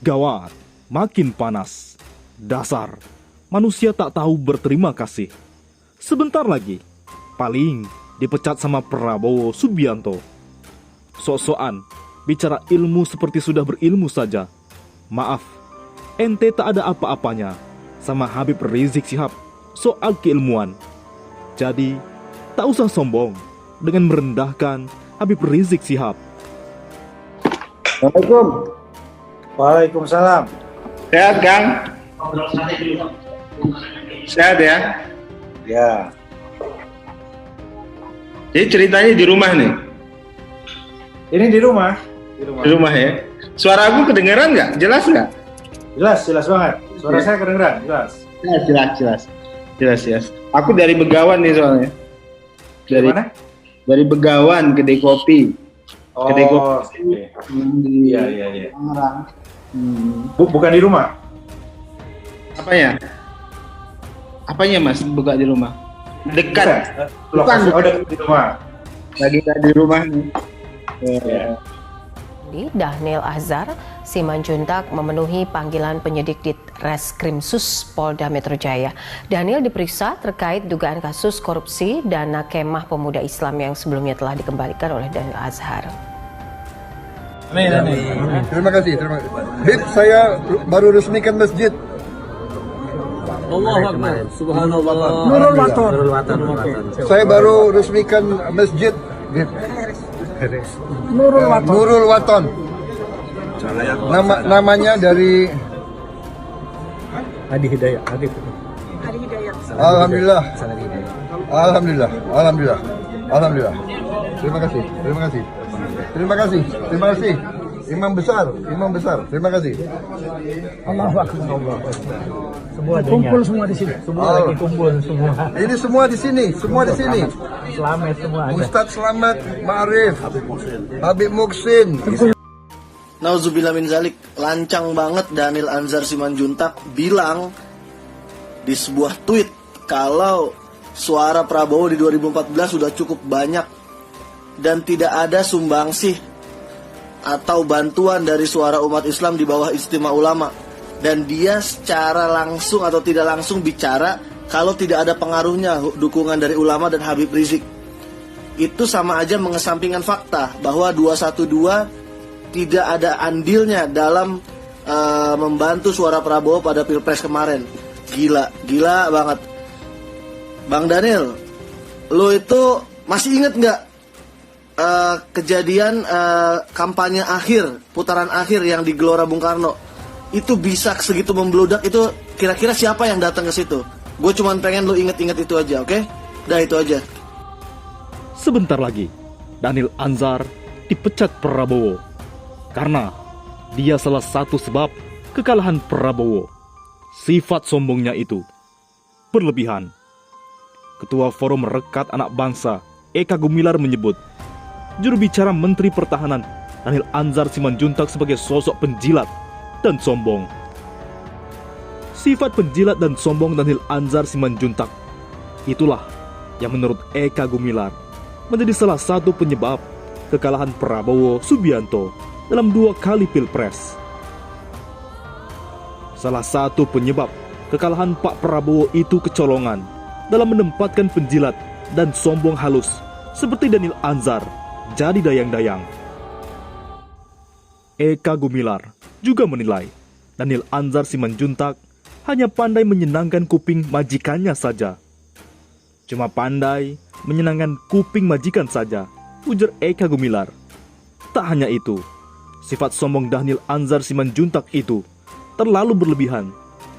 Gawat, makin panas. Dasar, manusia tak tahu berterima kasih. Sebentar lagi, paling dipecat sama Prabowo Subianto. Sok-sokan, bicara ilmu seperti sudah berilmu saja. Maaf, ente tak ada apa-apanya sama Habib Rizik Syihab soal keilmuan. Jadi, tak usah sombong dengan merendahkan Habib Rizik Syihab. Assalamualaikum. Waalaikumsalam. Sehat, Kang? Sehat ya? Ya, Jadi ceritanya di rumah nih? ini di rumah. Di rumah ya? Suara aku kedengeran nggak? Jelas nggak? Jelas banget. Suara saya kedengeran, jelas. Jelas. Aku dari Begawan nih soalnya. Dari mana? Dari Begawan, kedai kopi. Oh, Kedai kopi oke. di Iya. Tangerang. Bukan di rumah. Apanya Mas buka di rumah? Dekat. Lokasi, dekat di rumah. Lagi nggak di rumah nih. Ya. Daniel Anzar Simanjuntak memenuhi panggilan penyidik di Reskrimsus Polda Metro Jaya. Daniel diperiksa terkait dugaan kasus korupsi dana kemah pemuda Islam yang sebelumnya telah dikembalikan oleh Daniel Anzar. Amin. Terima kasih. Bib, saya baru resmikan masjid. Allahu Akbar. Subhanallah. Nurul Waton. Saya baru resmikan masjid. Nurul Waton. Namanya dari Adi Hidayat. Alhamdulillah. Terima kasih. Imam besar. Terima kasih. Allahu Akbar. Kumpul semua di sini. Semua lagi kumpul semua. Ini semua di sini. Selamat semua ada. Ustadz Slamet Ma'arif, Habib Muksin. Nauzubillah min zalik, lancang banget Daniel Anzar Simanjuntak bilang di sebuah tweet kalau suara Prabowo di 2014 sudah cukup banyak dan tidak ada sumbangsih atau bantuan dari suara umat Islam di bawah Istimewa Ulama, dan dia secara langsung atau tidak langsung bicara kalau tidak ada pengaruhnya dukungan dari ulama dan Habib Rizik. Itu sama aja mengesampingkan fakta bahwa 212 tidak ada andilnya dalam membantu suara Prabowo pada Pilpres kemarin. Gila banget. Bang Daniel, lo itu masih inget nggak kejadian kampanye akhir, putaran akhir yang di Gelora Bung Karno? Itu bisa segitu membludak, itu kira-kira siapa yang datang ke situ? Gue cuma pengen lo inget-inget itu aja, oke? Dah itu aja. Sebentar lagi, Daniel Anzar dipecat Prabowo. Karena dia salah satu sebab kekalahan Prabowo. Sifat sombongnya itu berlebihan. Ketua Forum Rekat Anak Bangsa, Eka Gumilar menyebut juru bicara Menteri Pertahanan Daniel Anzar Simanjuntak sebagai sosok penjilat dan sombong. Sifat penjilat dan sombong Daniel Anzar Simanjuntak itulah yang menurut Eka Gumilar menjadi salah satu penyebab kekalahan Prabowo Subianto dalam 2 kali Pilpres. Salah satu penyebab kekalahan Pak Prabowo itu kecolongan dalam menempatkan penjilat dan sombong halus seperti Daniel Anzar jadi dayang-dayang. Eka Gumilar juga menilai Daniel Anzar Simanjuntak hanya pandai menyenangkan kuping majikannya saja. Cuma pandai menyenangkan kuping majikan saja, ujar Eka Gumilar. Tak hanya itu, sifat sombong Daniel Anzar Simanjuntak itu terlalu berlebihan,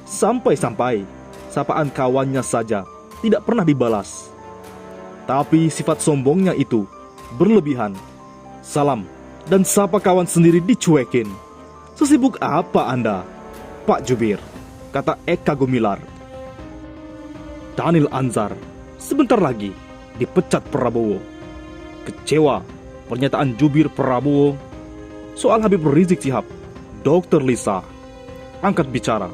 sampai-sampai sapaan kawannya saja tidak pernah dibalas. Tapi sifat sombongnya itu berlebihan. Salam dan sapa kawan sendiri dicuekin. Sesibuk apa Anda, Pak Jubir? Kata Eka Gumilar. Daniel Anzar sebentar lagi dipecat Prabowo. Kecewa pernyataan jubir Prabowo soal Habib Rizik Syihab, Dr. Lisa angkat bicara.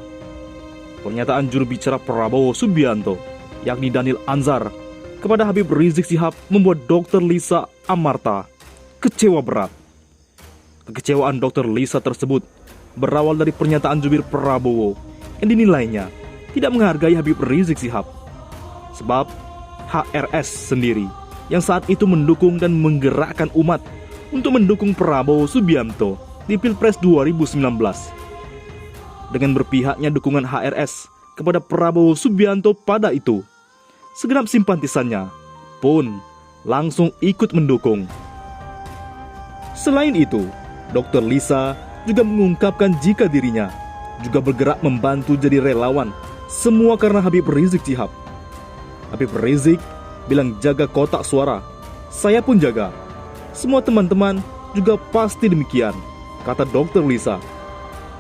Pernyataan juru bicara Prabowo Subianto, yakni Daniel Anzar, kepada Habib Rizik Syihab membuat Dr. Lisa Amarta kecewa berat. Kekecewaan Dr. Lisa tersebut berawal dari pernyataan jubir Prabowo yang dinilainya tidak menghargai Habib Rizik Syihab. Sebab HRS sendiri yang saat itu mendukung dan menggerakkan umat untuk mendukung Prabowo Subianto di Pilpres 2019. Dengan berpihaknya dukungan HRS kepada Prabowo Subianto pada itu, segenap simpatisannya pun langsung ikut mendukung. Selain itu, Dr. Lisa juga mengungkapkan jika dirinya juga bergerak membantu jadi relawan, semua karena Habib Rizik Syihab. Habib Rizik bilang jaga kotak suara, saya pun jaga. Semua teman-teman juga pasti demikian, kata Dr. Lisa.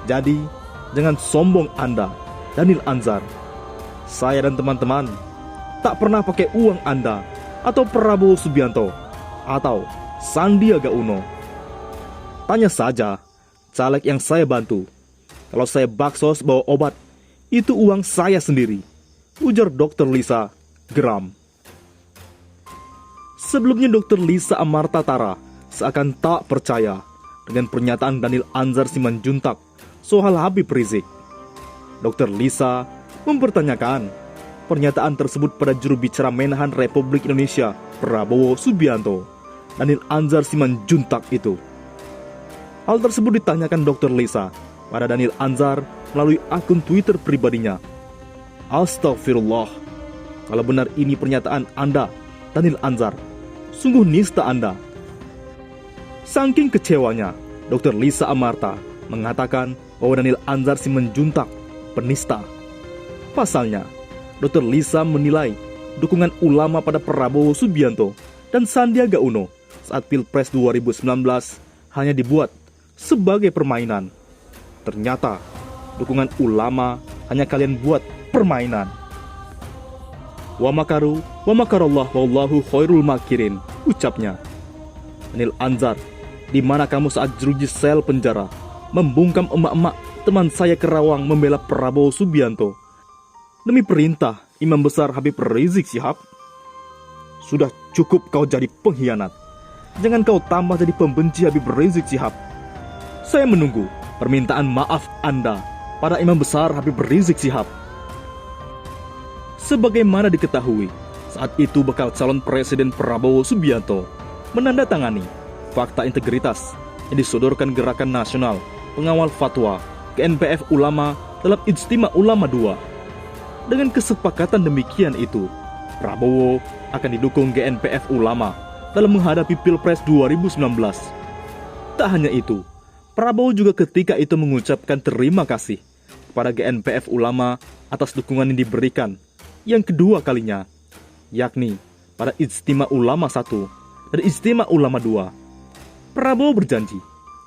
Jadi, jangan sombong Anda, Daniel Anzar. Saya dan teman-teman tak pernah pakai uang Anda atau Prabowo Subianto atau Sandiaga Uno. Tanya saja caleg yang saya bantu. Kalau saya baksos bawa obat, itu uang saya sendiri, ujar Dr. Lisa geram. Sebelumnya Dr. Lisa Amarta Tara seakan tak percaya dengan pernyataan Daniel Anzar Simanjuntak soal Habib Rizik. Dr. Lisa mempertanyakan pernyataan tersebut pada juru bicara Menhan Republik Indonesia Prabowo Subianto, Daniel Anzar Simanjuntak itu. Hal tersebut ditanyakan Dr. Lisa pada Daniel Anzar melalui akun Twitter pribadinya. Astagfirullah, kalau benar ini pernyataan Anda, Daniel Anzar, sungguh nista Anda. Saking kecewanya, Dr. Lisa Amarta mengatakan bahwa Daniel Anzar Simanjuntak penista. Pasalnya, Dr. Lisa menilai dukungan ulama pada Prabowo Subianto dan Sandiaga Uno saat Pilpres 2019 hanya dibuat sebagai permainan. Ternyata dukungan ulama hanya kalian buat permainan. Wa makaru wa makarallah wallahu khairul makirin, ucapnya. Daniel Anzar, di mana kamu saat jeruji sel penjara membungkam emak-emak teman saya Kerawang membela Prabowo Subianto demi perintah Imam Besar Habib Rizik Syihab? Sudah cukup kau jadi pengkhianat. Jangan kau tambah jadi pembenci Habib Rizik Syihab. Saya menunggu permintaan maaf Anda pada Imam Besar Habib Rizik Syihab. Sebagaimana diketahui, saat itu bakal calon Presiden Prabowo Subianto menandatangani fakta integritas yang disodorkan Gerakan Nasional Pengawal Fatwa GNPF Ulama dalam Ijtima Ulama II. Dengan kesepakatan demikian itu, Prabowo akan didukung GNPF Ulama dalam menghadapi Pilpres 2019. Tak hanya itu, Prabowo juga ketika itu mengucapkan terima kasih kepada GNPF Ulama atas dukungan yang diberikan yang kedua kalinya, yakni pada Ijtima Ulama I dan Ijtima Ulama II. Prabowo berjanji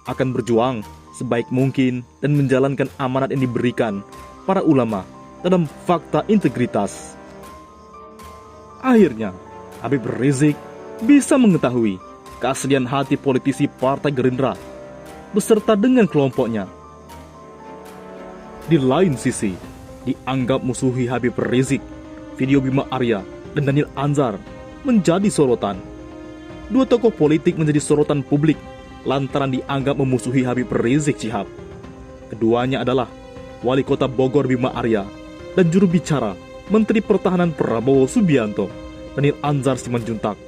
akan berjuang sebaik mungkin dan menjalankan amanat yang diberikan para ulama dalam fakta integritas. Akhirnya, Habib Rizik bisa mengetahui keaslian hati politisi Partai Gerindra beserta dengan kelompoknya. Di lain sisi, dianggap musuhi Habib Rizik, video Bima Arya dan Daniel Anzar menjadi sorotan. Dua tokoh politik menjadi sorotan publik lantaran dianggap memusuhi Habib Rizik Syihab. Keduanya adalah Wali Kota Bogor Bima Arya dan juru bicara Menteri Pertahanan Prabowo Subianto, Daniel Anzar Simanjuntak.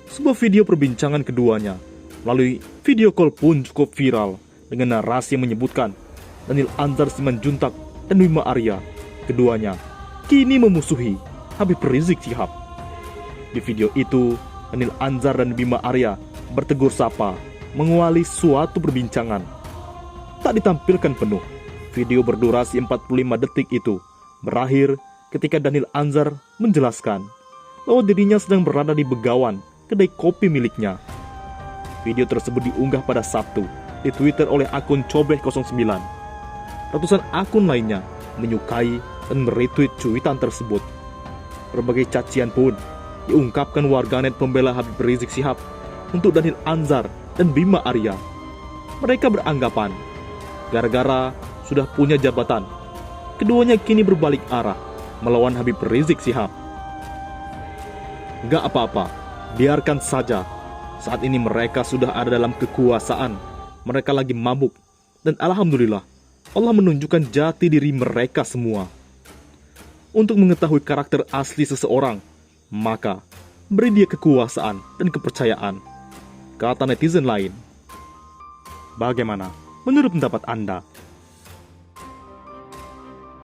Sebuah video perbincangan keduanya melalui video call pun cukup viral dengan narasi yang menyebutkan Daniel Anzar Simanjuntak dan Bima Arya, keduanya kini memusuhi Habib Rizik Syihab. Di video itu, Daniel Anzar dan Bima Arya bertegur sapa mengawali suatu perbincangan. Tak ditampilkan penuh, video berdurasi 45 detik itu berakhir ketika Daniel Anzar menjelaskan bahwa dirinya sedang berada di Begawan, kedai kopi miliknya. Video tersebut diunggah pada Sabtu di Twitter oleh akun Cobeh09. Ratusan akun lainnya menyukai dan meretweet cuitan tersebut. Berbagai cacian pun diungkapkan warganet pembela Habib Rizik Syihab untuk Daniel Anzar dan Bima Arya. Mereka beranggapan gara-gara sudah punya jabatan, keduanya kini berbalik arah melawan Habib Rizik Syihab. Gak apa-apa, biarkan saja. Saat ini mereka sudah ada dalam kekuasaan. Mereka lagi mabuk Dan alhamdulillah, Allah menunjukkan jati diri mereka semua. Untuk mengetahui karakter asli seseorang, maka beri dia kekuasaan dan kepercayaan. Kata netizen lain. Bagaimana menurut pendapat Anda?